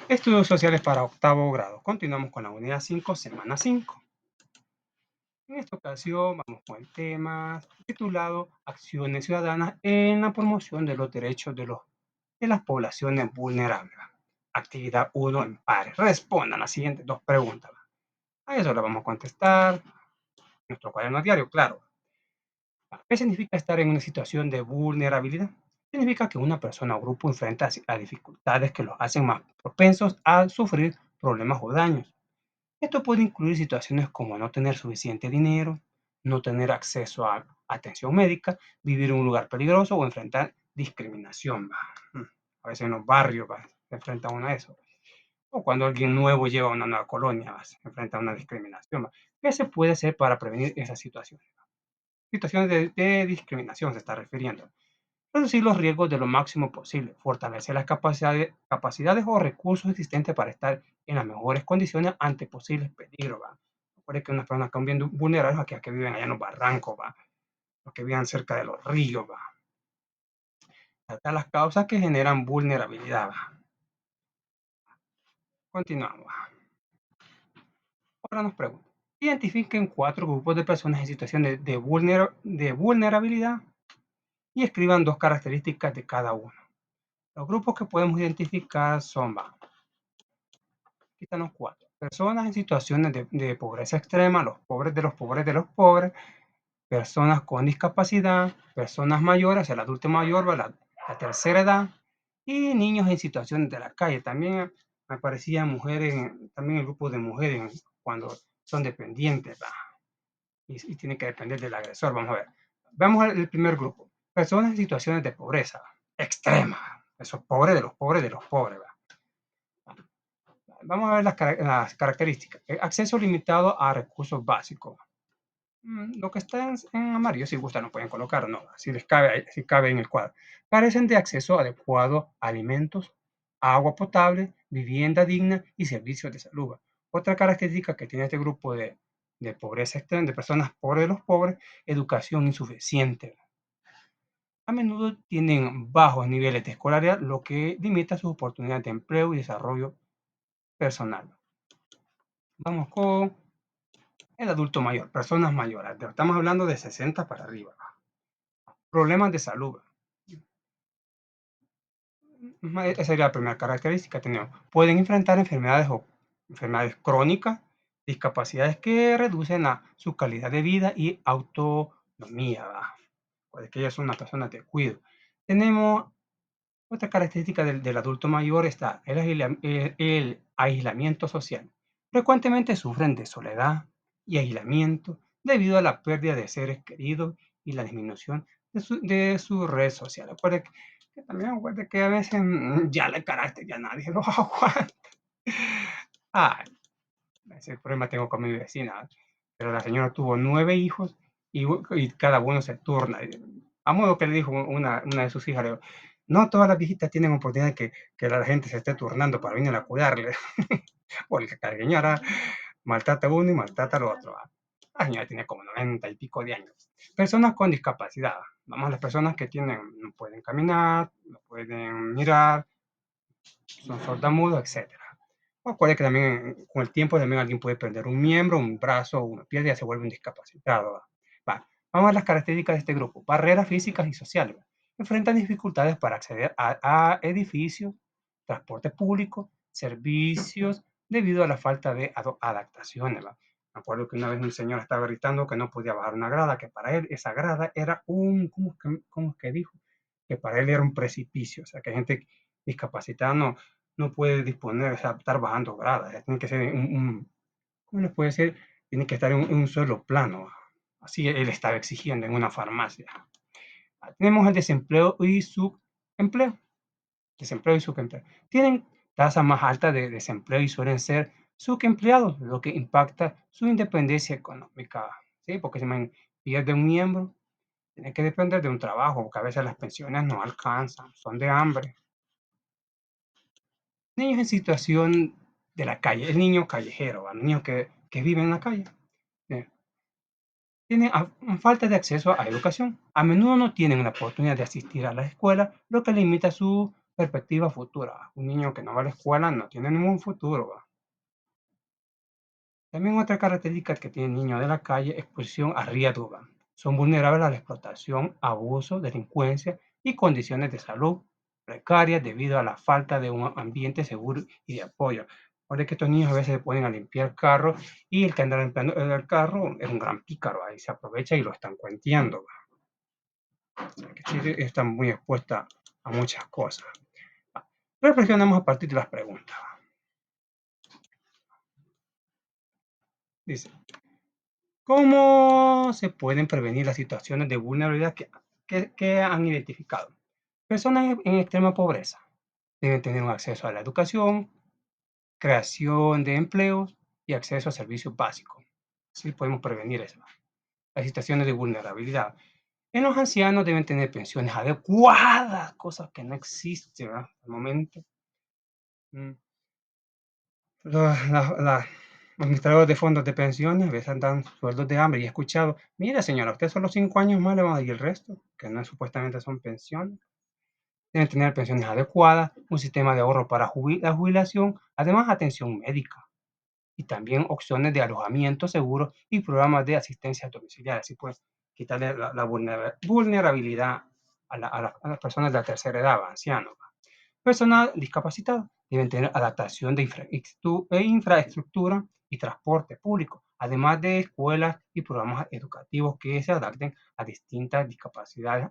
Estudios sociales para octavo grado. Continuamos con la unidad 5, semana 5. En esta ocasión vamos con el tema titulado Acciones ciudadanas en la promoción de los derechos de las poblaciones vulnerables. Actividad 1 en pares. Respondan las siguientes dos preguntas. A eso le vamos a contestar en nuestro cuaderno diario, claro. ¿Qué significa estar en una situación de vulnerabilidad? Significa que una persona o grupo enfrenta a dificultades que los hacen más propensos a sufrir problemas o daños. Esto puede incluir situaciones como no tener suficiente dinero, no tener acceso a atención médica, vivir en un lugar peligroso o enfrentar discriminación. A veces en los barrios se enfrenta uno a eso. O cuando alguien nuevo llega a una nueva colonia, se enfrenta a una discriminación. ¿Qué se puede hacer para prevenir esas situaciones? Situaciones de discriminación se está refiriendo. Reducir los riesgos de lo máximo posible, fortalecer las capacidades o recursos existentes para estar en las mejores condiciones ante posibles peligros. Recuerde que unas personas que son bien vulnerables, aquellas que viven allá en los barrancos, los que viven cerca de los ríos, tratar las causas que generan vulnerabilidad. Continuamos. Ahora nos preguntan, identifiquen 4 grupos de personas en situaciones de vulnerabilidad y escriban 2 características de cada uno. Los grupos que podemos identificar son, aquí están los 4. Personas en situaciones de pobreza extrema, los pobres de los pobres de los pobres, personas con discapacidad, personas mayores, el adulto mayor, la tercera edad, y niños en situaciones de la calle. También me aparecían mujeres, también el grupo de mujeres cuando son dependientes, y tienen que depender del agresor. Vamos a ver. Vamos al primer grupo. Personas en situaciones de pobreza extrema. Esos pobres de los pobres de los pobres. Vamos a ver las características. Acceso limitado a recursos básicos. Lo que está en amarillo, si gustan, lo pueden colocar, no, si les cabe, si cabe en el cuadro. Carecen de acceso adecuado a alimentos, agua potable, vivienda digna y servicios de salud. Otra característica que tiene este grupo de pobreza extrema, de personas pobres de los pobres, educación insuficiente. A menudo tienen bajos niveles de escolaridad, lo que limita sus oportunidades de empleo y desarrollo personal. Vamos con el adulto mayor, personas mayores. Estamos hablando de 60 para arriba. Problemas de salud. Esa sería la primera característica. Tenemos. Pueden enfrentar enfermedades crónicas, discapacidades que reducen su calidad de vida y autonomía. Puede que ella es una persona de cuidado. Tenemos otra característica del adulto mayor, está el aislamiento social. Frecuentemente sufren de soledad y aislamiento debido a la pérdida de seres queridos y la disminución de su red social. Que también acuerde que a veces ya el carácter ya nadie lo aguanta. Ah, ese problema tengo con mi vecina, pero la señora tuvo 9 hijos y cada uno se turna. A modo que le dijo una de sus hijas, le dijo, no todas las viejitas tienen oportunidad que la gente se esté turnando para venir a cuidarle. Porque la señora maltrata a uno y maltrata al otro. La señora tiene como 90 y pico de años. Personas con discapacidad. Vamos a las personas que no pueden caminar, no pueden mirar, son sordomudos, etcétera. Recuerde que también con el tiempo también alguien puede perder un miembro, un brazo o una pierna y ya se vuelve un discapacitado. Vamos a ver las características de este grupo. Barreras físicas y sociales. Enfrentan dificultades para acceder a edificios, transporte público, servicios, debido a la falta de adaptaciones. Me acuerdo que una vez un señor estaba gritando que no podía bajar una grada, que para él esa grada era ¿cómo es que dijo? Que para él era un precipicio. O sea, que gente discapacitada no puede disponer, o sea, estar bajando gradas, tiene que ser ¿cómo les puede ser? Tiene que estar en un solo plano. Así él estaba exigiendo en una farmacia. Tenemos el desempleo y subempleo. Desempleo y subempleo. Tienen tasa más alta de desempleo y suelen ser subempleados, lo que impacta su independencia económica. ¿Sí? Porque si pierde un miembro, tiene que depender de un trabajo, porque a veces las pensiones no alcanzan, son de hambre. Niños en situación de la calle, el niño callejero, el niño que vive en la calle. Tienen falta de acceso a educación. A menudo no tienen la oportunidad de asistir a la escuela, lo que limita su perspectiva futura. Un niño que no va a la escuela no tiene ningún futuro, ¿va? También otra característica que tiene el niño de la calle es exposición a riesgo, ¿va? Son vulnerables a la explotación, abuso, delincuencia y condiciones de salud precarias debido a la falta de un ambiente seguro y de apoyo. Ahora que estos niños a veces se ponen a limpiar carros y el que anda limpiando el carro es un gran pícaro, ahí se aprovecha y lo están cuenteando, ¿va? O sea, que sí están muy expuestas a muchas cosas. Reflexionemos a partir de las preguntas. Dice, ¿cómo se pueden prevenir las situaciones de vulnerabilidad que han identificado? Personas en extrema pobreza deben tener un acceso a la educación, creación de empleos y acceso a servicios básicos. Así podemos prevenir eso, las situaciones de vulnerabilidad. En los ancianos deben tener pensiones adecuadas, cosas que no existen, ¿verdad? Al momento. Mm. Los administradores de fondos de pensiones a veces dan sueldos de hambre y he escuchado, mira señora, usted solo 5 años más le van a dar y el resto, que no supuestamente son pensiones. Deben tener pensiones adecuadas, un sistema de ahorro para la jubilación, además atención médica y también opciones de alojamiento seguro y programas de asistencia domiciliaria. Así pues, quitarle la vulnerabilidad a las personas de la tercera edad, ancianos. Personal discapacitado deben tener adaptación de infraestructura y transporte público, además de escuelas y programas educativos que se adapten a distintas discapacidades,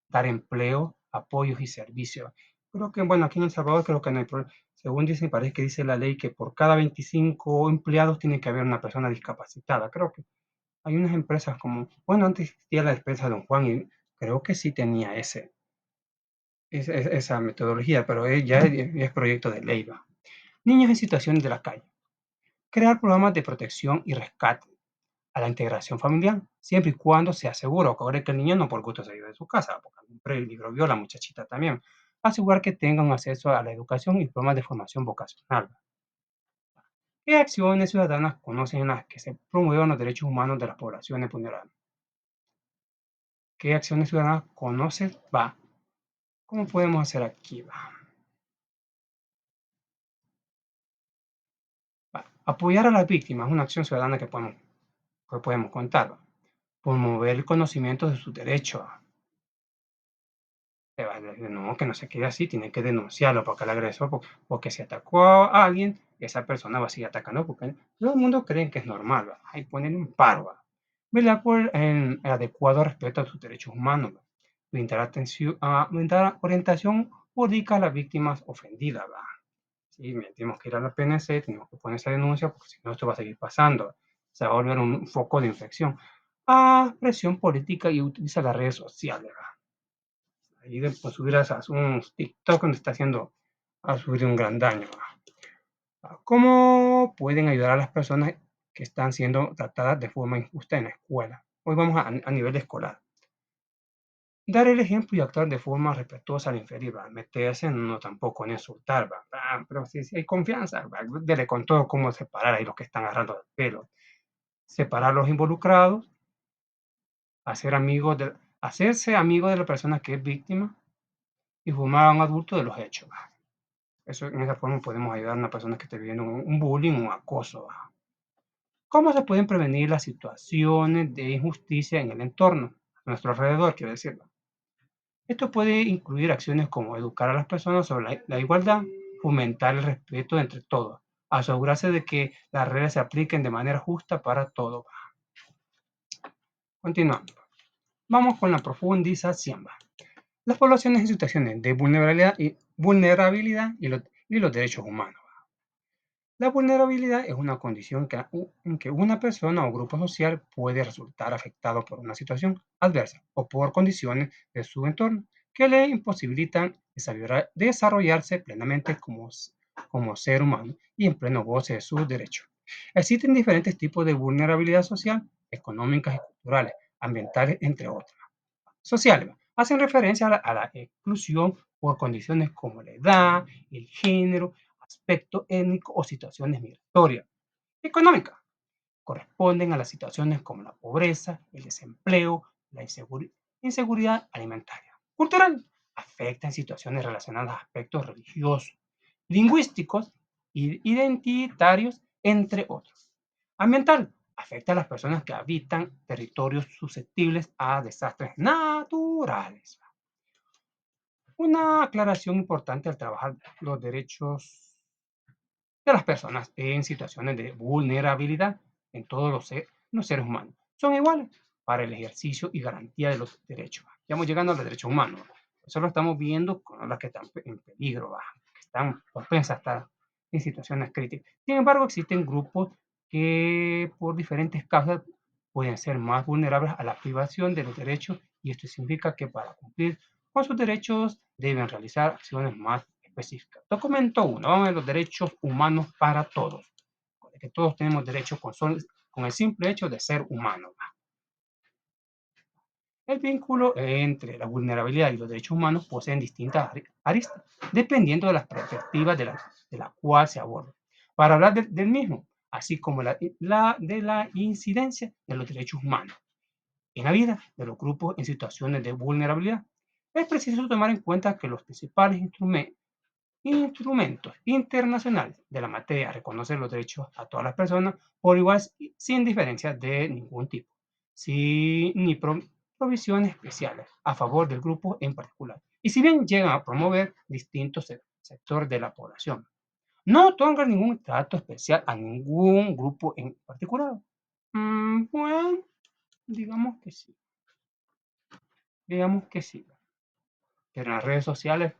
dar empleo, apoyos y servicios. Creo que, bueno, aquí en El Salvador creo que no hay problema. Según dice, parece que dice la ley que por cada 25 empleados tiene que haber una persona discapacitada. Creo que hay unas empresas como, bueno, antes existía la empresa Don Juan y creo que sí tenía esa metodología, pero ya es proyecto de ley, ¿va? Niños en situaciones de la calle. Crear programas de protección y rescate a la integración familiar, siempre y cuando sea seguro. Ahora que el niño no por gusto se ha ido de su casa, porque algún peligro vio la muchachita también. Asegurar que tengan acceso a la educación y programas de formación vocacional. ¿Qué acciones ciudadanas conocen en las que se promuevan los derechos humanos de las poblaciones vulnerables? ¿Qué acciones ciudadanas conoces? Va. ¿Cómo podemos hacer aquí? Va. Va. Apoyar a las víctimas es una acción ciudadana que podemos contar. Va. Promover el conocimiento de sus derechos. No, que no se quede así, tiene que denunciarlo porque el agresor, porque si atacó a alguien, esa persona va a seguir atacando porque todo el mundo cree que es normal, ¿va? Hay ponerle un paro, ¿va? Velar por el adecuado respeto a sus derechos humanos, ¿va? Brindar orientación jurídica a las víctimas ofendidas, ¿va? Sí, tenemos que ir a la PNC, tenemos que poner esa denuncia porque si no esto va a seguir pasando, se va a volver un foco de infección. Presión política y utiliza las redes sociales, ¿va? Ahí de pues, subir a un TikTok donde está haciendo a subir un gran daño. ¿Cómo pueden ayudar a las personas que están siendo tratadas de forma injusta en la escuela? Hoy vamos a nivel escolar. Dar el ejemplo y actuar de forma respetuosa al inferior, ¿va? Meterse no tampoco en insultar, ¿va? Pero si hay confianza, ¿va? Dele con todo cómo separar ahí los que están agarrando el pelo. Separar los involucrados, hacerse amigo de la persona que es víctima y formar a un adulto de los hechos. ¿Va? Eso, en esa forma podemos ayudar a una persona que esté viviendo un bullying, un acoso. ¿Va? ¿Cómo se pueden prevenir las situaciones de injusticia en el entorno, a nuestro alrededor, quiero decirlo? Esto puede incluir acciones como educar a las personas sobre la igualdad, fomentar el respeto entre todos, asegurarse de que las reglas se apliquen de manera justa para todos. Continuando. Vamos con la profundización. ¿Va? Las poblaciones en situaciones de vulnerabilidad y los derechos humanos. La vulnerabilidad es una condición en que una persona o grupo social puede resultar afectado por una situación adversa o por condiciones de su entorno que le imposibilitan desarrollarse plenamente como ser humano y en pleno goce de sus derechos. Existen diferentes tipos de vulnerabilidad social, económicas y culturales, ambientales, entre otras. Sociales hacen referencia a la exclusión por condiciones como la edad, el género, aspecto étnico o situaciones migratorias. Económicas corresponden a las situaciones como la pobreza, el desempleo, la inseguridad alimentaria. Cultural afecta en situaciones relacionadas a aspectos religiosos, lingüísticos, identitarios, entre otros. Ambiental, afecta a las personas que habitan territorios susceptibles a desastres naturales. Una aclaración importante al trabajar los derechos de las personas en situaciones de vulnerabilidad en todos los seres humanos. Son iguales para el ejercicio y garantía de los derechos. Estamos llegando a los derechos humanos. Eso lo estamos viendo con las que están en peligro, que están propensas a estar en situaciones críticas. Sin embargo, existen grupos que por diferentes causas pueden ser más vulnerables a la privación de los derechos y esto significa que para cumplir con sus derechos deben realizar acciones más específicas. Documento 1. Vamos a ver los derechos humanos para todos. De que todos tenemos derechos con el simple hecho de ser humanos. El vínculo entre la vulnerabilidad y los derechos humanos poseen distintas aristas, dependiendo de las perspectivas de la cual se aborda. Para hablar del mismo, así como de la incidencia de los derechos humanos en la vida de los grupos en situaciones de vulnerabilidad, es preciso tomar en cuenta que los principales instrumentos internacionales de la materia reconocen los derechos a todas las personas por igual sin diferencias de ningún tipo, sin ni provisiones especiales a favor del grupo en particular. Y si bien llegan a promover distintos sectores de la población, no otorgan ningún trato especial a ningún grupo en particular. Bueno, digamos que sí, digamos que sí. Pero en las redes sociales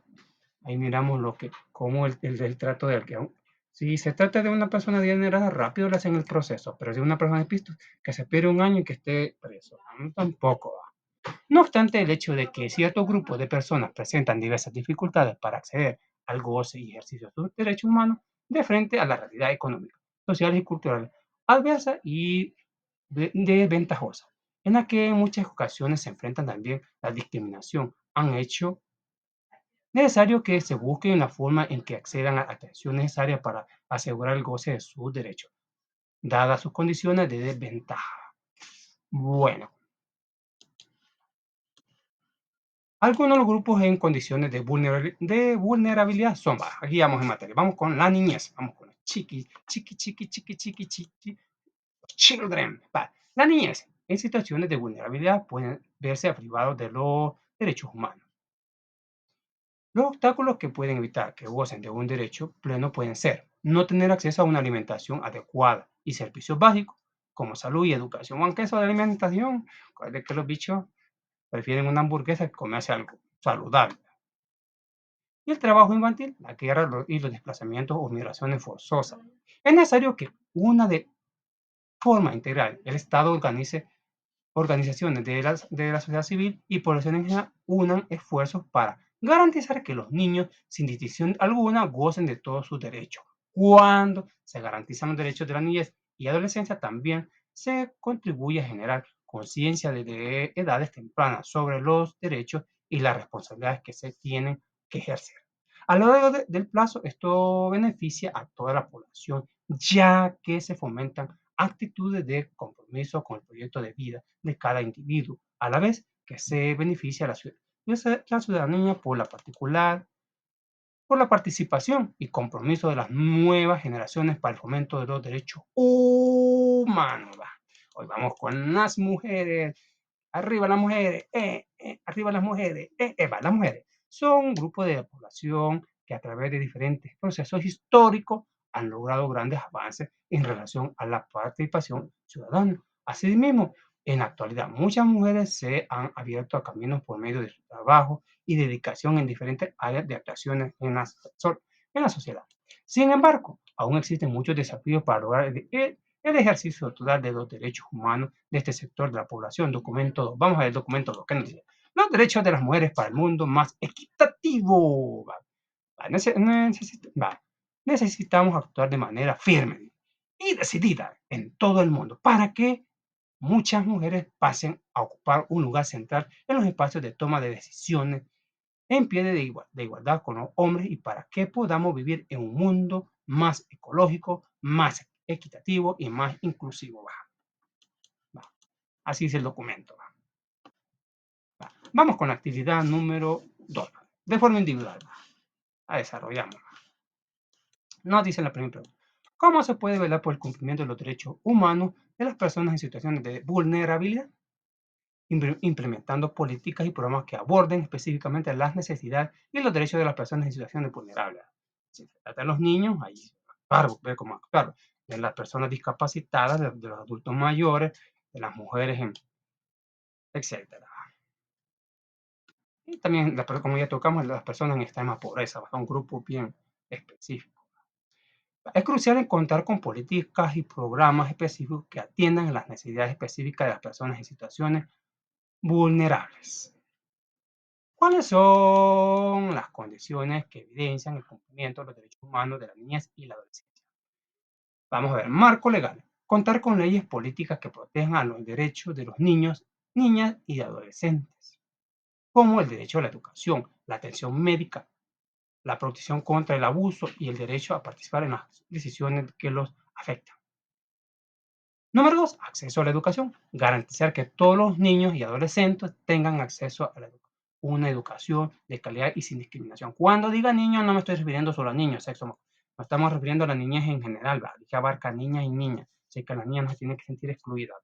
ahí miramos cómo el trato del que si se trata de una persona adinerada, rápido le hacen el proceso, pero si es una persona de pisto, que se espere un año y que esté preso, tampoco va. No obstante, el hecho de que ciertos grupos de personas presentan diversas dificultades para acceder al goce y ejercicio de sus derechos humanos de frente a la realidad económica, social y cultural adversa y desventajosa, en la que en muchas ocasiones se enfrentan también la discriminación, han hecho necesario que se busque una forma en que accedan a la atención necesaria para asegurar el goce de sus derechos, dadas sus condiciones de desventaja. Bueno, algunos de los grupos en condiciones de vulnerabilidad son, aquí vamos en materia, vamos con la niñez, vamos con los chiqui, children. La niñez en situaciones de vulnerabilidad pueden verse privados de los derechos humanos. Los obstáculos que pueden evitar que gocen de un derecho pleno pueden ser no tener acceso a una alimentación adecuada y servicios básicos como salud y educación. Aunque eso de alimentación, de que los bichos prefieren una hamburguesa que comerse algo saludable. Y el trabajo infantil, la guerra y los desplazamientos o migraciones forzosas. Es necesario que una de forma integral el Estado organice organizaciones de la sociedad civil y población en general unan esfuerzos para garantizar que los niños, sin distinción alguna, gocen de todos sus derechos. Cuando se garantizan los derechos de la niñez y adolescencia, también se contribuye a generar conciencia desde edades tempranas sobre los derechos y las responsabilidades que se tienen que ejercer. A lo largo del plazo, esto beneficia a toda la población, ya que se fomentan actitudes de compromiso con el proyecto de vida de cada individuo, a la vez que se beneficia a la ciudadanía por la participación y compromiso de las nuevas generaciones para el fomento de los derechos humanos. Hoy vamos con las mujeres. Arriba las mujeres, arriba las mujeres, las mujeres. Son un grupo de población que a través de diferentes procesos históricos han logrado grandes avances en relación a la participación ciudadana. Asimismo, en la actualidad, muchas mujeres se han abierto a caminos por medio de su trabajo y dedicación en diferentes áreas de actuaciones en la sociedad. Sin embargo, aún existen muchos desafíos para lograr el ejercicio total de los derechos humanos de este sector de la población. Documento 2. Vamos a ver el documento 2. ¿Qué nos dice? Los derechos de las mujeres para el mundo más equitativo. Necesitamos actuar de manera firme y decidida en todo el mundo para que muchas mujeres pasen a ocupar un lugar central en los espacios de toma de decisiones en pie de igualdad con los hombres y para que podamos vivir en un mundo más ecológico, más equitativo y más inclusivo. Así es el documento. Vamos con la actividad número 2. de forma individual. A desarrollamos. Nos dice la primera pregunta. ¿Cómo se puede velar por el cumplimiento de los derechos humanos de las personas en situaciones de vulnerabilidad? Implementando políticas y programas que aborden específicamente las necesidades y los derechos de las personas en situaciones vulnerables. Si se trata de los niños, ahí claro, ve cómo actuar. De las personas discapacitadas, de los adultos mayores, de las mujeres, etcétera. Y también, como ya tocamos, las personas en extrema pobreza, un grupo bien específico. Es crucial contar con políticas y programas específicos que atiendan las necesidades específicas de las personas en situaciones vulnerables. ¿Cuáles son las condiciones que evidencian el cumplimiento de los derechos humanos de la niñez y la adolescencia? Vamos a ver, marco legal. Contar con leyes políticas que protejan a los derechos de los niños, niñas y adolescentes, como el derecho a la educación, la atención médica, la protección contra el abuso y el derecho a participar en las decisiones que los afectan. Número 2, acceso a la educación. Garantizar que todos los niños y adolescentes tengan acceso a una educación de calidad y sin discriminación. Cuando diga niños, no me estoy refiriendo solo a niños, sexo, no. Nos estamos refiriendo a la niñez en general, ¿va? Que abarca niñas y niñas. Así que las niñas no se tienen que sentir excluidas.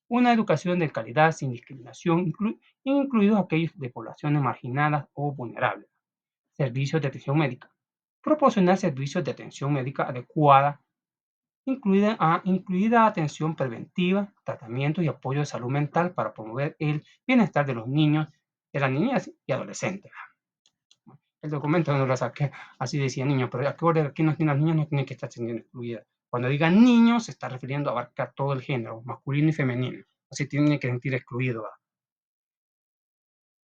Una educación de calidad sin discriminación, incluidos aquellos de poblaciones marginadas o vulnerables. Servicios de atención médica. Proporcionar servicios de atención médica adecuada incluida atención preventiva, tratamiento y apoyo de salud mental para promover el bienestar de los niños, de las niñas y adolescentes. El documento no lo saqué, así decía niños, pero aquí las niñas no tienen que estar siendo excluidas. Cuando digan niños, se está refiriendo a abarcar todo el género, masculino y femenino. Así tienen que sentir excluidos.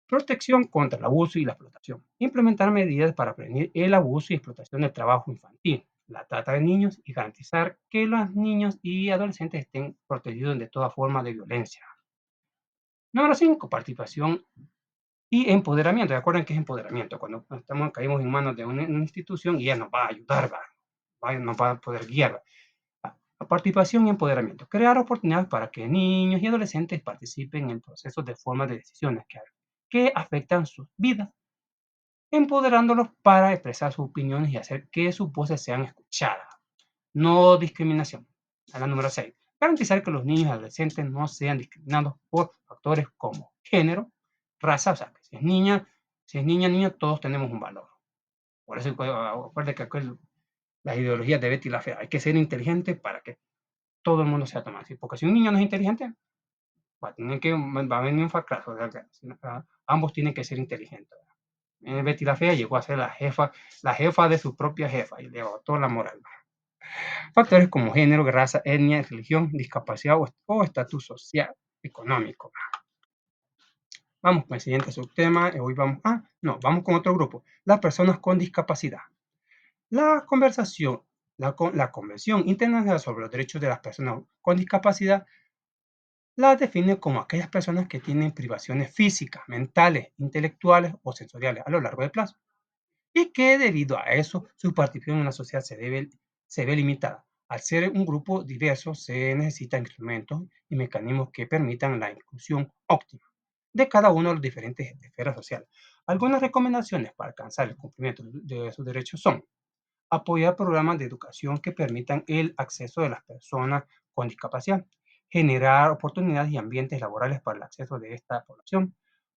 Protección contra el abuso y la explotación. Implementar medidas para prevenir el abuso y explotación del trabajo infantil, la trata de niños y garantizar que los niños y adolescentes estén protegidos de toda forma de violencia. Número 5, participación y empoderamiento. Recuerden que es empoderamiento. Cuando caímos en manos de una institución y ella nos va a ayudar, nos va a poder guiar. Participación y empoderamiento. Crear oportunidades para que niños y adolescentes participen en procesos de forma de decisiones que afectan sus vidas, empoderándolos para expresar sus opiniones y hacer que sus voces sean escuchadas. No discriminación. A la número 6. Garantizar que los niños y adolescentes no sean discriminados por factores como género, raza, o sea, que si es niña, niño, todos tenemos un valor. Por eso, acuérdate que las ideologías de Betty la Fea, hay que ser inteligente para que todo el mundo sea tomado así. Porque si un niño no es inteligente, va a venir un fracaso. Ambos tienen que ser inteligentes. Betty la Fea llegó a ser la jefa de su propia jefa y le botó la moral. Factores como género, raza, etnia, religión, discapacidad o estatus social, económico. Vamos con el siguiente subtema. Hoy vamos con otro grupo. Las personas con discapacidad. La Convención Internacional sobre los Derechos de las Personas con Discapacidad las define como aquellas personas que tienen privaciones físicas, mentales, intelectuales o sensoriales a lo largo del plazo, y que debido a eso su participación en la sociedad se ve limitada. Al ser un grupo diverso se necesitan instrumentos y mecanismos que permitan la inclusión óptima de cada uno de los diferentes esferas sociales. Algunas recomendaciones para alcanzar el cumplimiento de sus derechos son apoyar programas de educación que permitan el acceso de las personas con discapacidad, generar oportunidades y ambientes laborales para el acceso de esta población,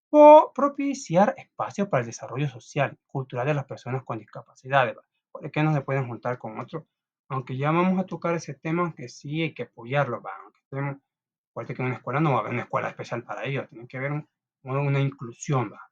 o propiciar espacios para el desarrollo social y cultural de las personas con discapacidades, ¿por qué no se pueden juntar con otros? Aunque ya vamos a tocar ese tema, que sí hay que apoyarlo, aunque estemos, fuerte que en una escuela no va a haber una escuela especial para ellos, tiene que haber una inclusión, ¿va?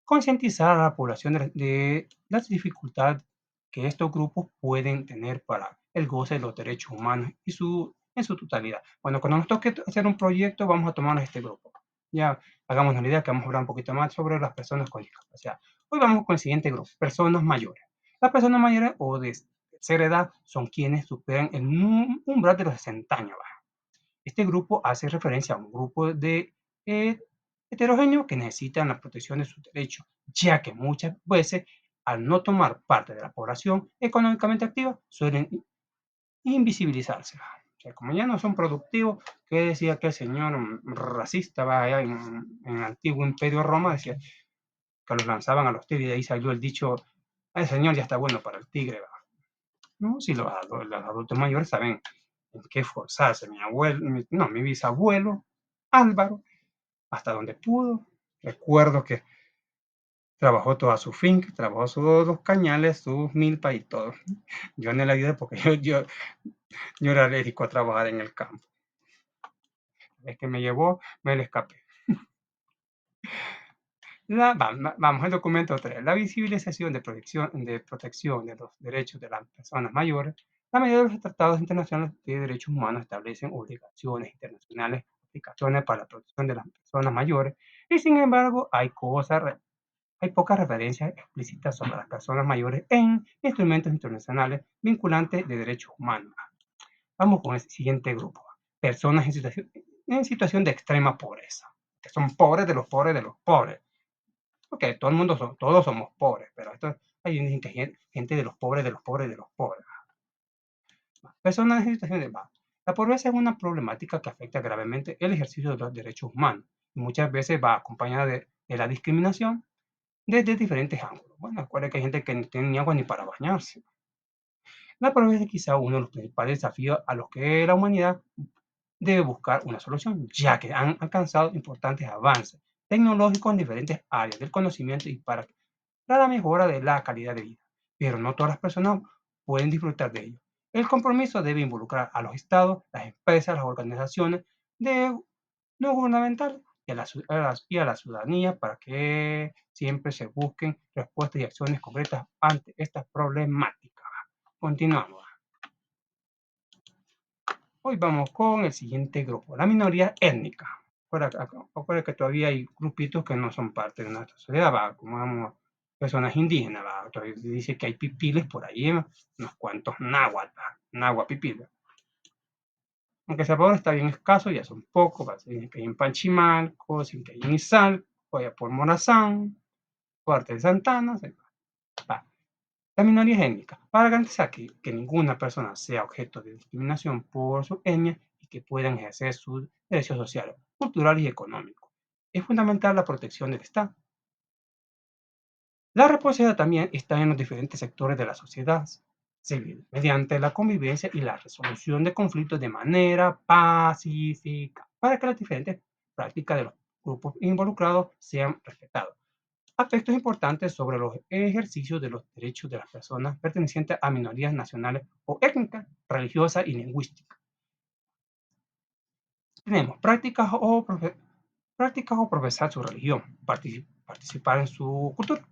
Concientizar a la población de las dificultades que estos grupos pueden tener para el goce de los derechos humanos en su totalidad. Bueno, cuando nos toque hacer un proyecto, vamos a tomar este grupo. Ya hagamos la idea que vamos a hablar un poquito más sobre las personas con discapacidad. Hoy vamos con el siguiente grupo, personas mayores. Las personas mayores o de tercera edad son quienes superan el umbral de los 60 años. Este grupo hace referencia a un grupo de eh, heterogéneos que necesitan la protección de sus derechos, ya que muchas veces, al no tomar parte de la población económicamente activa, suelen invisibilizarse. O sea, como ya no son productivos, que decía aquel señor racista allá en el antiguo Imperio de Roma, decía, que los lanzaban a los tigres, y de ahí salió el dicho, el señor ya está bueno para el tigre, ¿va? No, si los adultos mayores saben en qué esforzarse. Mi abuelo, mi bisabuelo, Álvaro, hasta donde pudo. Recuerdo que trabajó toda su finca, trabajó sus dos cañales, sus milpas y todo. Yo no le ayudé porque yo era alérgico a trabajar en el campo. Es que me llevó, me le escapé. Vamos al documento 3. La visibilización de protección de los derechos de las personas mayores. La mayoría de los tratados internacionales de derechos humanos establecen obligaciones internacionales, aplicaciones para la protección de las personas mayores, y sin embargo hay pocas referencias explícitas sobre las personas mayores en instrumentos internacionales vinculantes de derechos humanos. Vamos con el siguiente grupo. Personas en situación de extrema pobreza, que son pobres de los pobres de los pobres. Porque todos somos pobres, pero hay gente de los pobres, de los pobres, de los pobres. Personas en situación de baja. La pobreza es una problemática que afecta gravemente el ejercicio de los derechos humanos y muchas veces va acompañada de la discriminación desde diferentes ángulos. Bueno, recuerda que hay gente que no tiene ni agua ni para bañarse. La pobreza es quizá uno de los principales desafíos a los que la humanidad debe buscar una solución, ya que han alcanzado importantes avances tecnológicos en diferentes áreas del conocimiento y para la mejora de la calidad de vida, pero no todas las personas pueden disfrutar de ello. El compromiso debe involucrar a los estados, las empresas, las organizaciones no gubernamentales y a la ciudadanía para que siempre se busquen respuestas y acciones concretas ante esta problemática. Continuamos. Hoy vamos con el siguiente grupo, la minoría étnica. Recuerda que todavía hay grupitos que no son parte de nuestra sociedad, ¿va? Como vamos, personas indígenas, ¿va? Todavía se dice que hay pipiles por ahí, unos cuantos náhuatl, náhuatl pipiles. Aunque Salvador está bien escaso, ya son pocos, ¿va? Se dice que hay en Panchimalco, se dice que hay en Izalco, allá por Morazán, parte de Santana, ¿va? La minoría étnica, para garantizar que ninguna persona sea objeto de discriminación por su etnia y que puedan ejercer sus derechos sociales, culturales y económicos. Es fundamental la protección del Estado. La responsabilidad también está en los diferentes sectores de la sociedad civil, mediante la convivencia y la resolución de conflictos de manera pacífica, para que las diferentes prácticas de los grupos involucrados sean respetadas. Aspectos importantes sobre los ejercicios de los derechos de las personas pertenecientes a minorías nacionales o étnicas, religiosas y lingüísticas. Tenemos prácticas o profesar su religión, participar en su cultura,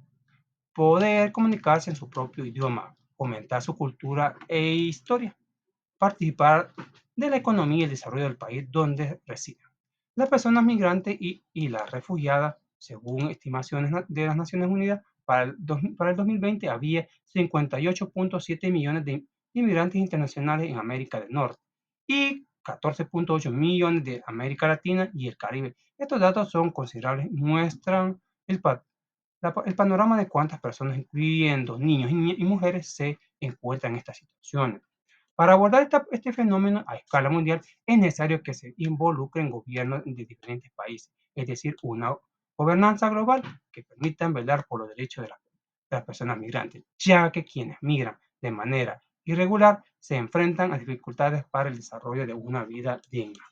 poder comunicarse en su propio idioma, fomentar su cultura e historia, participar de la economía y el desarrollo del país donde residen. Las personas migrantes y las refugiadas, según estimaciones de las Naciones Unidas, para el 2020 había 58.7 millones de inmigrantes internacionales en América del Norte y 14.8 millones de América Latina y el Caribe. Estos datos son considerables y muestran el panorama de cuántas personas, incluyendo niños y mujeres, se encuentran en estas situaciones. Para abordar este fenómeno a escala mundial es necesario que se involucren gobiernos de diferentes países, es decir, una gobernanza global que permita velar por los derechos de las personas migrantes, ya que quienes migran de manera irregular se enfrentan a dificultades para el desarrollo de una vida digna.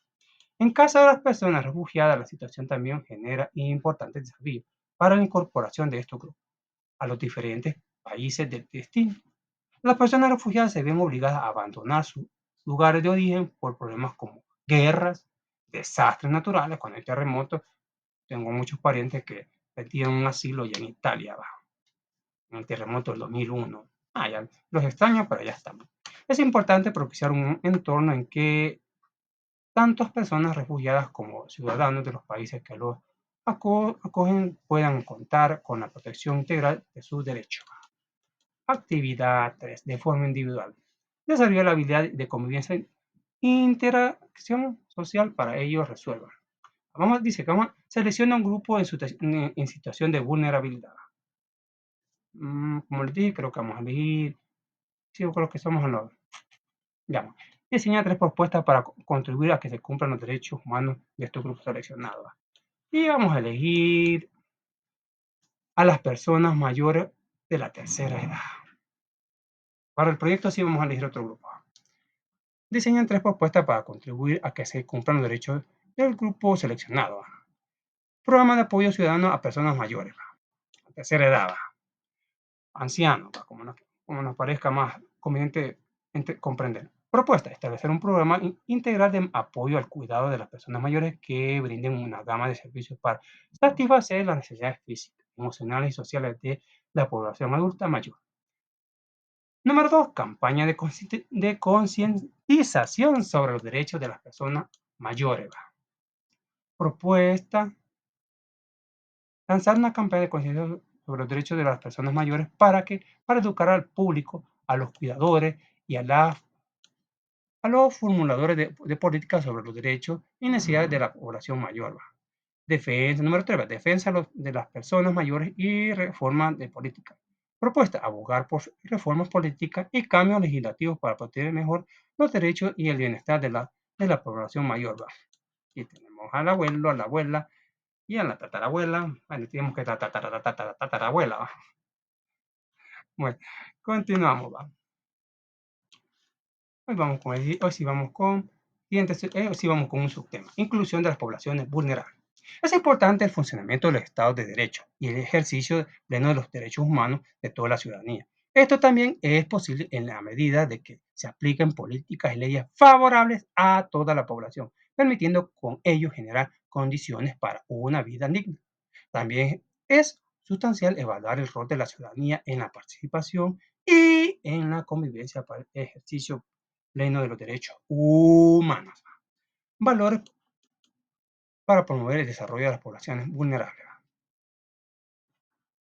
En caso de las personas refugiadas, la situación también genera importantes desafíos para la incorporación de estos grupos a los diferentes países de destino. Las personas refugiadas se ven obligadas a abandonar sus lugares de origen por problemas como guerras, desastres naturales, cuando hay terremotos. Tengo muchos parientes que tienen un asilo ya en Italia, en el terremoto del 2001. Ya los extraño, pero ya estamos. Es importante propiciar un entorno en que tantas personas refugiadas como ciudadanos de los países que los acogen puedan contar con la protección integral de sus derechos. Actividad 3. De forma individual. Desarrollar la habilidad de convivencia e interacción social para ellos resuelvan. Dice que selecciona un grupo en situación de vulnerabilidad. Como les dije, creo que vamos a elegir. Sí, yo creo que somos en los. Ya. Diseña 3 propuestas para contribuir a que se cumplan los derechos humanos de estos grupos seleccionados. Y vamos a elegir a las personas mayores de la tercera edad. Para el proyecto sí vamos a elegir otro grupo. Diseñan 3 propuestas para contribuir a que se cumplan los derechos del grupo seleccionado. Programa de apoyo ciudadano a personas mayores, tercera edad, ancianos, como nos parezca más conveniente comprender. Propuesta, establecer un programa integral de apoyo al cuidado de las personas mayores que brinden una gama de servicios para satisfacer las necesidades físicas, emocionales y sociales de la población adulta mayor. Número 2, campaña de concientización sobre los derechos de las personas mayores. Propuesta, lanzar una campaña de concienciación sobre los derechos de las personas mayores para educar al público, a los cuidadores y a los formuladores de políticas sobre los derechos y necesidades de la población mayor. Defensa, número 3, defensa de las personas mayores y reforma de política. Propuesta, abogar por reformas políticas y cambios legislativos para proteger mejor los derechos y el bienestar de la población mayor. Y tenemos al abuelo, a la abuela y a la tatarabuela. Bueno, tenemos que tatarabuela. Bueno, continuamos. Hoy sí vamos con hoy sí vamos con un subtema, inclusión de las poblaciones vulnerables. Es importante el funcionamiento de los estados de derecho y el ejercicio pleno de los derechos humanos de toda la ciudadanía. Esto también es posible en la medida de que se apliquen políticas y leyes favorables a toda la población, permitiendo con ello generar condiciones para una vida digna. También es sustancial evaluar el rol de la ciudadanía en la participación y en la convivencia para el ejercicio pleno de los derechos humanos. Valores para promover el desarrollo de las poblaciones vulnerables.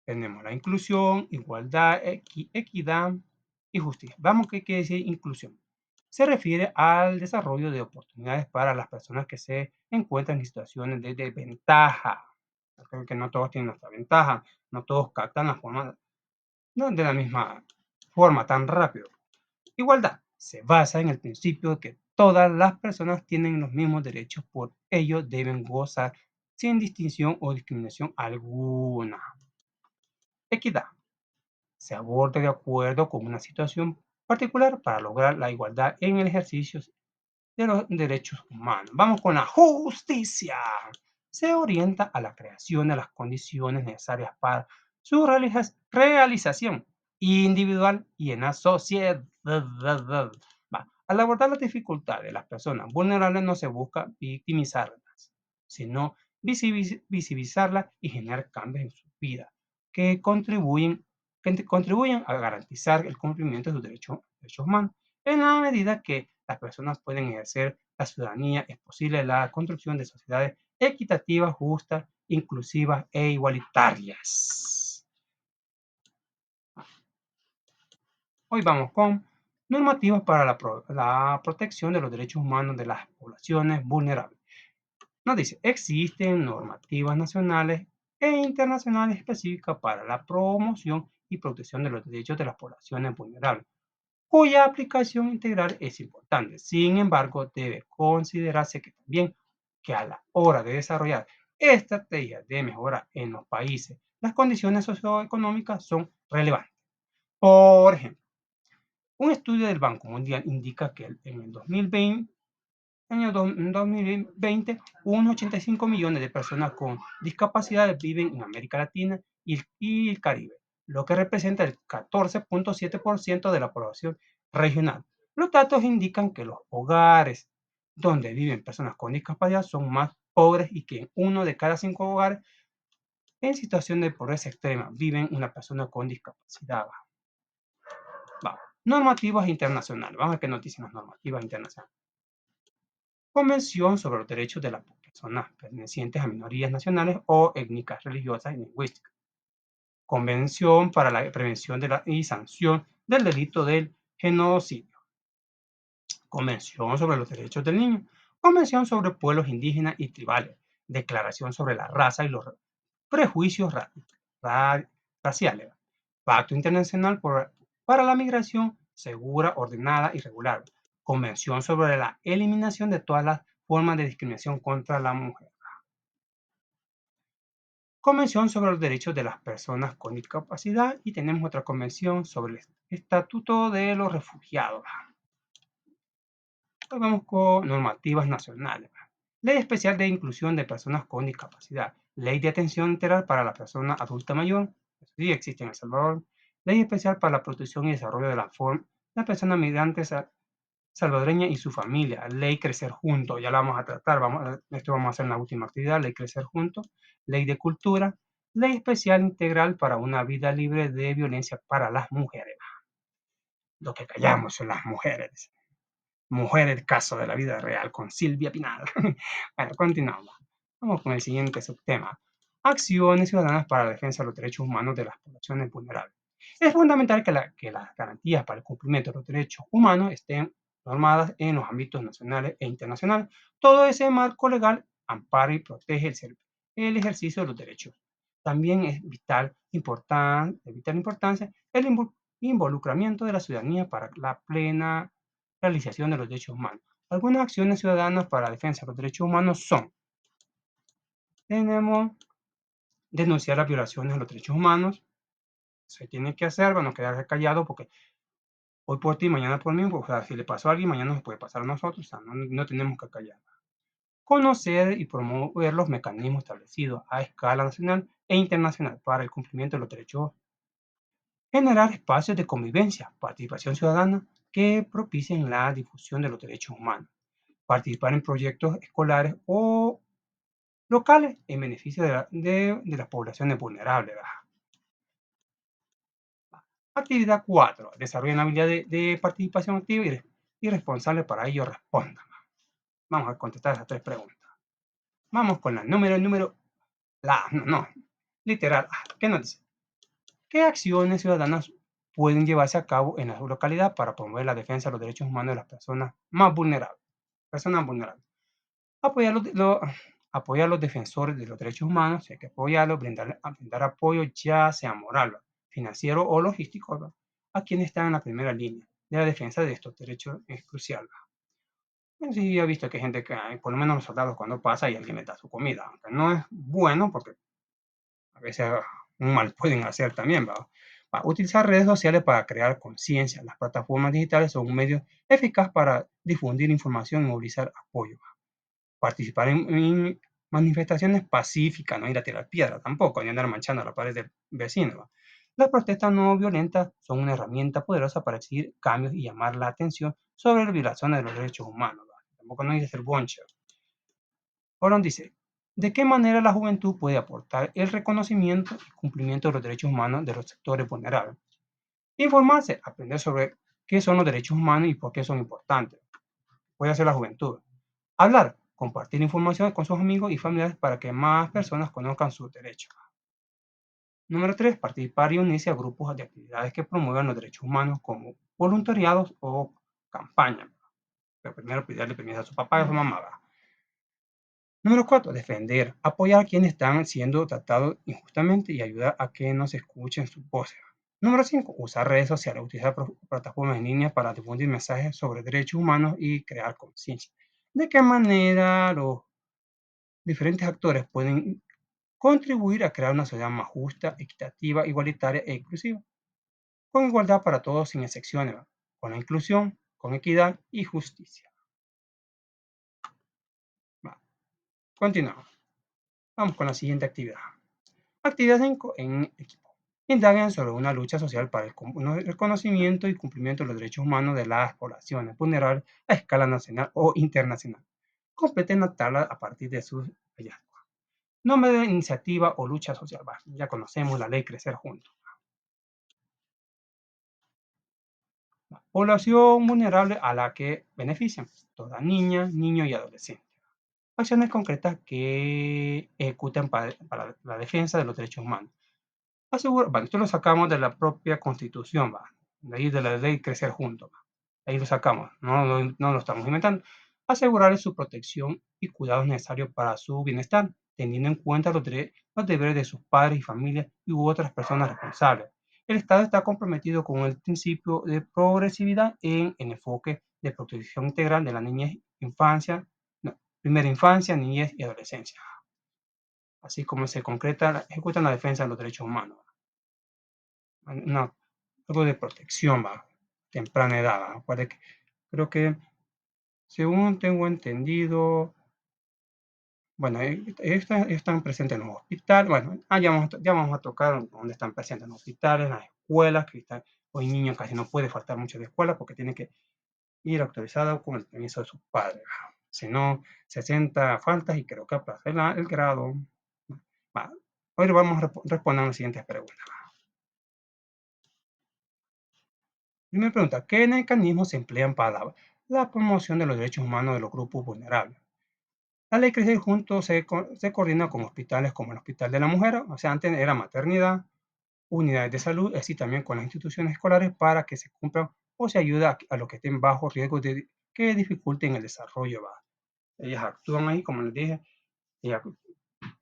Tenemos la inclusión, igualdad, equidad y justicia. Vamos, ¿qué quiere decir inclusión? Se refiere al desarrollo de oportunidades para las personas que se encuentran en situaciones de desventaja. Creo que no todos tienen nuestra ventaja, no todos captan la forma, no de la misma forma tan rápido. Igualdad se basa en el principio de que todas las personas tienen los mismos derechos, por ello deben gozar sin distinción o discriminación alguna. Equidad se aborda de acuerdo con una situación particular para lograr la igualdad en el ejercicio de los derechos humanos. Vamos con la justicia. Se orienta a la creación de las condiciones necesarias para su realización individual y en la sociedad. Al abordar las dificultades de las personas vulnerables no se busca victimizarlas, sino visibilizarlas y generar cambios en su vida que contribuyen a garantizar el cumplimiento de sus derechos humanos. En la medida que las personas pueden ejercer la ciudadanía, es posible la construcción de sociedades equitativas, justas, inclusivas e igualitarias. Hoy vamos con normativas para la protección de los derechos humanos de las poblaciones vulnerables. Nos dice, existen normativas nacionales e internacionales específicas para la promoción y protección de los derechos de las poblaciones vulnerables, cuya aplicación integral es importante. Sin embargo, debe considerarse que también que a la hora de desarrollar estrategias de mejora en los países, las condiciones socioeconómicas son relevantes. Por ejemplo, un estudio del Banco Mundial indica que en el 2020 unos 85 millones de personas con discapacidades viven en América Latina y el Caribe, lo que representa el 14.7% de la población regional. Los datos indican que los hogares donde viven personas con discapacidad son más pobres y que en uno de cada 5 hogares en situación de pobreza extrema viven una persona con discapacidad. Normativas internacionales. Vamos a ver qué nos dicen las normativas internacionales. Convención sobre los derechos de las personas pertenecientes a minorías nacionales o étnicas, religiosas y lingüísticas. Convención para la prevención y sanción del delito del genocidio. Convención sobre los derechos del niño. Convención sobre pueblos indígenas y tribales. Declaración sobre la raza y los prejuicios raciales. Pacto Internacional para la Migración Segura, Ordenada y Regular. Convención sobre la eliminación de todas las formas de discriminación contra la mujer. Convención sobre los derechos de las personas con discapacidad y tenemos otra convención sobre el Estatuto de los Refugiados. Hoy vamos con normativas nacionales. Ley especial de inclusión de personas con discapacidad. Ley de atención integral para la persona adulta mayor. Sí existe en El Salvador. Ley especial para la protección y desarrollo de la persona migrante salvadoreña y su familia. Ley Crecer Juntos. Ya la vamos a tratar. Esto vamos a hacer en la última actividad. Ley Crecer Juntos. Ley de Cultura. Ley especial integral para una vida libre de violencia para las mujeres. Lo que callamos son las mujeres. Mujer, el caso de la vida real con Silvia Pinal. Bueno, continuamos. Vamos con el siguiente subtema. Acciones ciudadanas para la defensa de los derechos humanos de las poblaciones vulnerables. Es fundamental que las garantías para el cumplimiento de los derechos humanos estén normadas en los ámbitos nacionales e internacionales. Todo ese marco legal ampara y protege el ejercicio de los derechos. También es de vital importancia el involucramiento de la ciudadanía para la plena realización de los derechos humanos. Algunas acciones ciudadanas para la defensa de los derechos humanos son, tenemos denunciar las violaciones de los derechos humanos, se tiene que hacer, bueno, quedarse callado porque hoy por ti, mañana por mí, o sea, si le pasó a alguien, mañana nos puede pasar a nosotros, o sea, no tenemos que callar. Conocer y promover los mecanismos establecidos a escala nacional e internacional para el cumplimiento de los derechos. Generar espacios de convivencia, participación ciudadana que propicien la difusión de los derechos humanos. Participar en proyectos escolares o locales en beneficio de las poblaciones vulnerables. Actividad 4. Desarrollen habilidad de participación activa y responsable para ello respondan. Vamos a contestar esas tres preguntas. Vamos con la literal A. ¿Qué nos dice? ¿Qué acciones ciudadanas pueden llevarse a cabo en la localidad para promover la defensa de los derechos humanos de las personas más vulnerables? Personas vulnerables. Apoyar, apoyar a los defensores de los derechos humanos, hay que apoyarlos, brindar apoyo ya sea moral, financiero o logístico, ¿verdad? A quienes están en la primera línea de la defensa de estos derechos es crucial. Bueno, sí, he visto que hay gente que, por lo menos los soldados, cuando pasa y alguien les da su comida, aunque no es bueno porque a veces un mal pueden hacer también, ¿verdad? Utilizar redes sociales para crear conciencia. Las plataformas digitales son un medio eficaz para difundir información y movilizar apoyo. Participar en manifestaciones pacíficas, no ir a tirar piedra tampoco, ni andar manchando la pared del vecino. ¿Va? Las protestas no violentas son una herramienta poderosa para exigir cambios y llamar la atención sobre las violaciones de los derechos humanos. ¿Va? Tampoco no hay que ser bonche. Ahora dice, ¿de qué manera la juventud puede aportar el reconocimiento y cumplimiento de los derechos humanos de los sectores vulnerables? Informarse, aprender sobre qué son los derechos humanos y por qué son importantes. Puede hacer la juventud. Hablar, compartir información con sus amigos y familiares para que más personas conozcan sus derechos. Número 3. Participar y unirse a grupos de actividades que promuevan los derechos humanos como voluntariados o campañas. Pero primero pedirle permiso a su papá y a su mamá. Número 4. Defender, apoyar a quienes están siendo tratados injustamente y ayudar a que no se escuchen sus voces. Número 5. Usar redes sociales, utilizar plataformas en línea para difundir mensajes sobre derechos humanos y crear conciencia. ¿De qué manera los diferentes actores pueden contribuir a crear una sociedad más justa, equitativa, igualitaria e inclusiva, con igualdad para todos sin excepciones, ¿verdad? Con la inclusión, con equidad y justicia? Va, continuamos. Vamos con la siguiente actividad. Actividad 5 en equipo. Indaguen sobre una lucha social para el reconocimiento y cumplimiento de los derechos humanos de las poblaciones vulnerables a escala nacional o internacional. Completen la tabla a partir de sus hallazgos. Nombre de iniciativa o lucha social. Va, ya conocemos la ley Crecer Juntos. Población vulnerable a la que benefician toda niña, niño y adolescente. Acciones concretas que ejecutan para la defensa de los derechos humanos. Bueno, esto lo sacamos de la propia Constitución, ¿va? De ahí de la ley Crecer Juntos. ¿Va? Ahí lo sacamos, no lo estamos inventando. Asegurar su protección y cuidados necesarios para su bienestar, teniendo en cuenta los deberes de sus padres y familias u otras personas responsables. El Estado está comprometido con el principio de progresividad en el enfoque de protección integral de la niñez, infancia, no, primera infancia, niñez y adolescencia. así como se concreta, ejecutan la defensa de los derechos humanos. Una, algo de protección, va, temprana edad, ¿va? Creo que, según tengo entendido, bueno, están presentes en los hospitales, bueno, ya vamos a tocar dónde están presentes en los hospitales, en las escuelas, hoy niño casi no puede faltar mucho de escuela porque tiene que ir autorizado con el permiso de sus padres. Si no, 60 faltas y creo que aplaza el grado. Va, hoy vamos a responder las siguientes preguntas. Primera pregunta, ¿qué mecanismos se emplean para la promoción de los derechos humanos de los grupos vulnerables? La ley Crecer Juntos se coordina con hospitales como el Hospital de la Mujer, o sea, antes era maternidad, unidades de salud, así también con las instituciones escolares para que se cumplan o se ayude a los que estén bajo riesgo de que dificulten el desarrollo. ¿Va? Ellas actúan ahí, como les dije, ellas,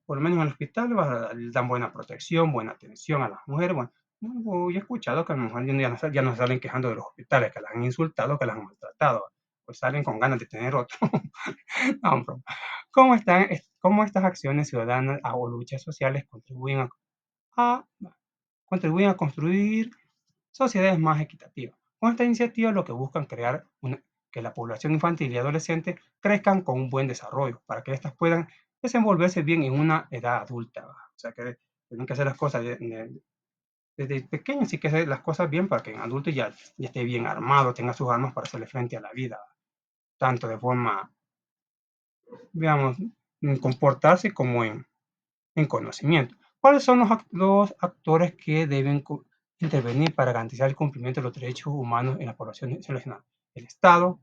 por lo menos en el hospital dan buena protección, buena atención a las mujeres. Bueno, yo he escuchado que a las mujeres ya no salen quejando de los hospitales, que las han insultado, que las han maltratado. Pues salen con ganas de tener otro. No, bro. ¿Cómo estas acciones ciudadanas o luchas sociales a- contribuyen a construir sociedades más equitativas? Con esta iniciativa lo que buscan crear que la población infantil y adolescente crezcan con un buen desarrollo, para que éstas puedan desenvolverse bien en una edad adulta. ¿Va? O sea que tienen que hacer las cosas desde pequeños, sí que hacer las cosas bien para que en adulto ya esté bien armado, tenga sus armas para hacerle frente a la vida, tanto de forma, digamos, en comportarse como en conocimiento. ¿Cuáles son los actores que deben intervenir para garantizar el cumplimiento de los derechos humanos en la población seleccionada? El Estado,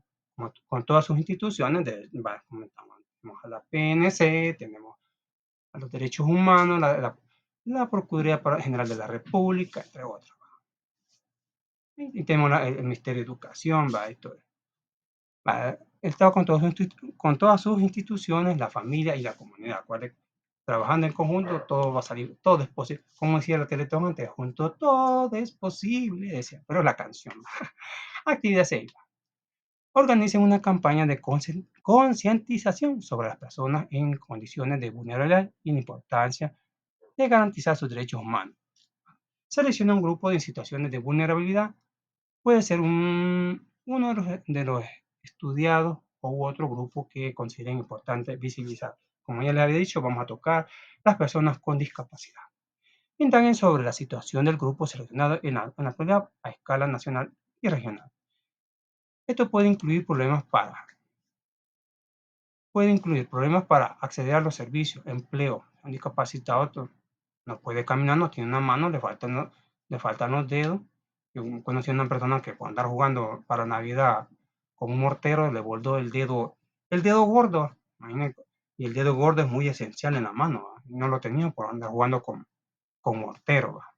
con todas sus instituciones, tenemos a la PNC, tenemos a los derechos humanos, la Procuraduría General de la República, entre otros. Y tenemos el Ministerio de Educación, ¿va? Y todo. El Estado con todas sus instituciones, la familia y la comunidad. Trabajando en conjunto, todo va a salir, todo es posible. Como decía la Teletón antes, junto todo es posible, decía, pero la canción. Actividad 6. Organicen una campaña de concientización sobre las personas en condiciones de vulnerabilidad y la importancia de garantizar sus derechos humanos. Selecciona un grupo de situaciones de vulnerabilidad. Puede ser uno de los estudiados u otro grupo que consideren importante visibilizar. Como ya les había dicho, vamos a tocar las personas con discapacidad. Indaguen sobre la situación del grupo seleccionado en la actualidad a escala nacional y regional. Esto puede incluir problemas para acceder a los servicios, empleo. Un discapacitado no puede caminar, no tiene una mano, le faltan los dedos. Yo conocí a una persona que por andar jugando para Navidad con un mortero le voló el dedo gordo, imagínate. Y el dedo gordo es muy esencial en la mano, ¿va? Y no lo tenía por andar jugando con mortero. ¿Va?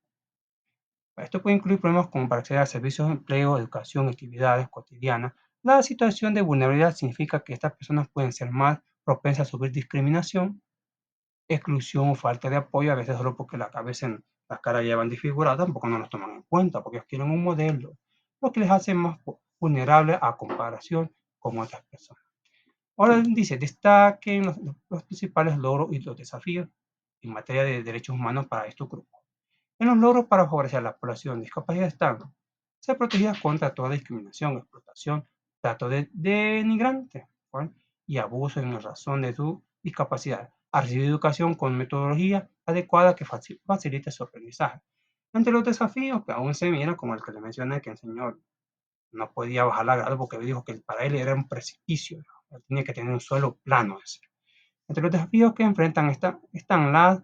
Esto puede incluir problemas como para acceder a servicios de empleo, educación, actividades cotidianas. La situación de vulnerabilidad significa que estas personas pueden ser más propensas a sufrir discriminación, exclusión o falta de apoyo, a veces solo porque la cabeza en la cara llevan desfigurada, tampoco no los toman en cuenta, porque ellos quieren un modelo, lo que les hace más vulnerables a comparación con otras personas. Ahora dice, destaquen los principales logros y los desafíos en materia de derechos humanos para estos grupos. En los logros para favorecer a la población de discapacidad están ser protegidas contra toda discriminación, explotación, trato de denigrante, ¿cuál? Y abuso en razón de su discapacidad, a recibir educación con metodología adecuada que facilite su aprendizaje. Entre los desafíos que aún se miran, como el que le mencioné, que el señor no podía bajar la grada porque dijo que para él era un precipicio, ¿no? Él tenía que tener un suelo plano. Entre los desafíos que enfrentan están la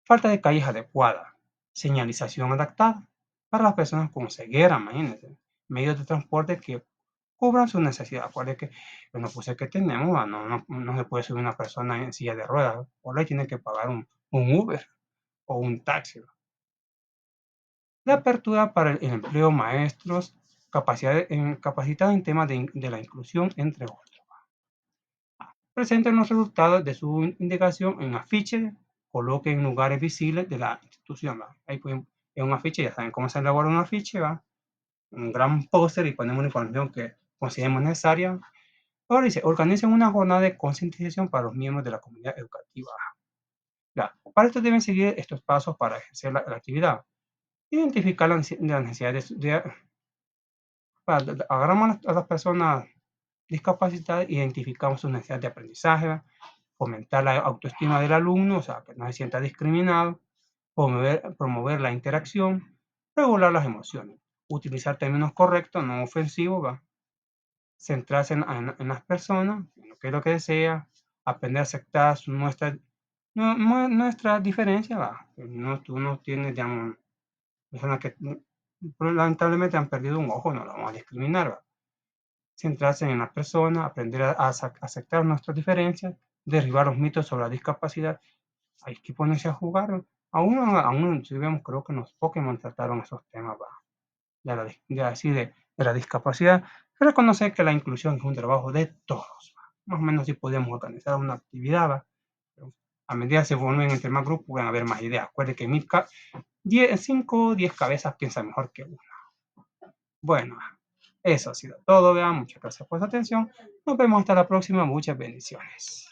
falta de calles adecuadas, señalización adaptada para las personas con ceguera, imagínense, medios de transporte que cubran su necesidad. Acuérdense que los buses que tenemos, no se puede subir una persona en silla de ruedas, por ahí tiene que pagar un Uber o un taxi. La apertura para el empleo, maestros, capacitados en temas de la inclusión, entre otros. Presenten los resultados de su indagación en afiches, coloquen en lugares visibles de la institución. ¿Va? Ahí pueden, en un afiche, ya saben cómo se elabora un afiche, ¿va? Un gran póster y ponemos la información que consideremos necesaria. Ahora dice, organicen una jornada de concientización para los miembros de la comunidad educativa. Ya, para esto deben seguir estos pasos para ejercer la actividad. Identificar las necesidades agarramos a las personas discapacitadas, identificamos sus necesidades de aprendizaje, fomentar la autoestima del alumno, o sea, que no se sienta discriminado, promover la interacción, regular las emociones, utilizar términos correctos, no ofensivos, ¿va? Centrarse en las personas, en lo que desea, aprender a aceptar nuestras diferencias, ¿va? No, tú no tienes, digamos, personas que lamentablemente han perdido un ojo, no lo vamos a discriminar, ¿va? Centrarse en la persona, aprender a aceptar nuestras diferencias, derribar los mitos sobre la discapacidad. Hay que ponerse a jugar. Aún si vemos, creo que en los Pokémon trataron esos temas, ¿va? De la discapacidad. Reconocer que la inclusión es un trabajo de todos, ¿va? Más o menos si podemos organizar una actividad, ¿va? Pero a medida que se formen entre más grupos, van a haber más ideas. Acuérdense que 5 o 10 cabezas piensan mejor que una. Bueno, eso ha sido todo, vean. Muchas gracias por su atención. Nos vemos hasta la próxima. Muchas bendiciones.